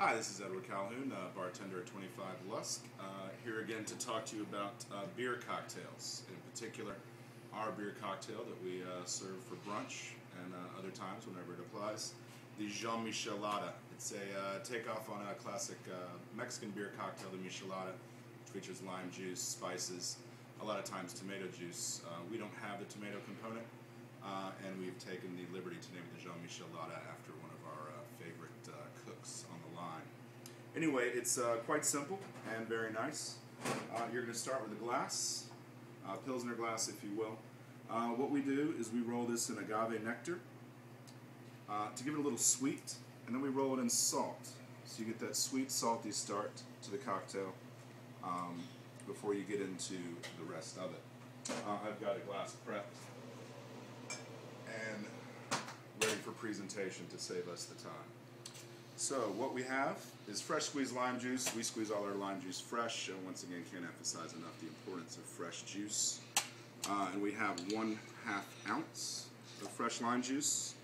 Hi, this is Edward Calhoun, bartender at 25 Lusk, here again to talk to you about beer cocktails. In particular, our beer cocktail that we serve for brunch and other times whenever it applies, the Jean Michel-Lada. It's a takeoff on a classic Mexican beer cocktail, the Michelada, which features lime juice, spices, a lot of times tomato juice. We don't have the tomato component, and we've taken the liberty to name it the Jean Michel-Lada after one of our favorite cooks on the line. Anyway, it's quite simple and very nice. You're going to start with a glass, Pilsner glass if you will. What we do is we roll this in agave nectar to give it a little sweet, and then we roll it in salt. So you get that sweet, salty start to the cocktail before you get into the rest of it. I've got a glass prepped and ready for presentation to save us the time. So what we have is fresh squeezed lime juice. We squeeze all our lime juice fresh, and once again can't emphasize enough the importance of fresh juice. And we have 1/2 ounce of fresh lime juice.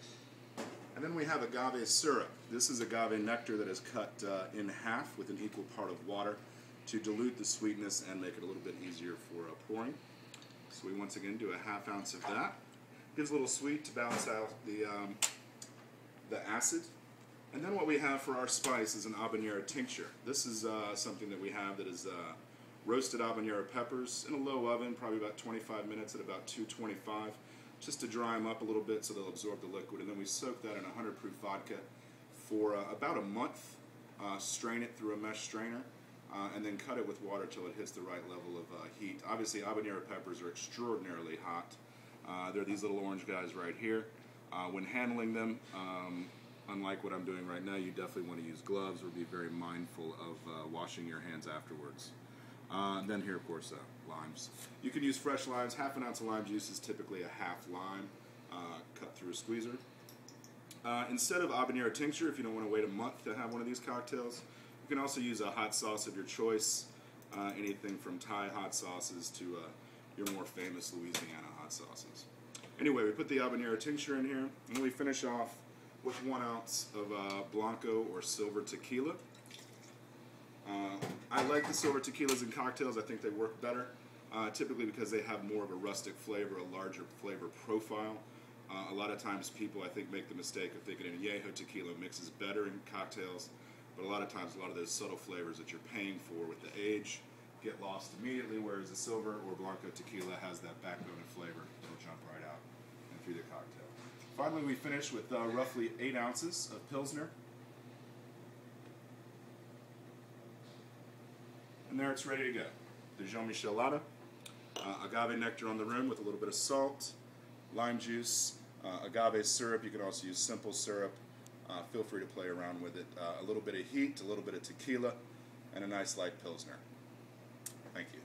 And then we have agave syrup. This is agave nectar that is cut in half with an equal part of water to dilute the sweetness and make it a little bit easier for pouring. So we once again do a 1/2 ounce of that. Gives a little sweet to balance out the acid. And then what we have for our spice is an habanero tincture. This is something that we have that is roasted habanero peppers in a low oven, probably about 25 minutes at about 225, just to dry them up a little bit so they'll absorb the liquid. And then we soak that in 100 proof vodka for about a month, strain it through a mesh strainer, and then cut it with water till it hits the right level of heat. Obviously habanero peppers are extraordinarily hot. They're these little orange guys right here. When handling them, unlike what I'm doing right now, you definitely want to use gloves or be very mindful of washing your hands afterwards. Then here, of course, limes. You can use fresh limes. 1/2 ounce of lime juice is typically a 1/2 lime cut through a squeezer. Instead of habanero tincture, if you don't want to wait a month to have one of these cocktails, you can also use a hot sauce of your choice, anything from Thai hot sauces to your more famous Louisiana hot sauces. Anyway, we put the habanero tincture in here, and then we finish off with 1 ounce of Blanco or silver tequila. I like the silver tequilas in cocktails. I think they work better, typically because they have more of a rustic flavor, a larger flavor profile. A lot of times people, I think, make the mistake of thinking añejo tequila mixes better in cocktails, but a lot of times a lot of those subtle flavors that you're paying for with the age get lost immediately, whereas the silver or Blanco tequila has that backbone of flavor that'll jump right out and through the cocktail. Finally, we finish with roughly 8 ounces of Pilsner. And there it's ready to go. The Jean Michel-Lada, agave nectar on the rim with a little bit of salt, lime juice, agave syrup. You can also use simple syrup. Feel free to play around with it. A little bit of heat, a little bit of tequila, and a nice light Pilsner. Thank you.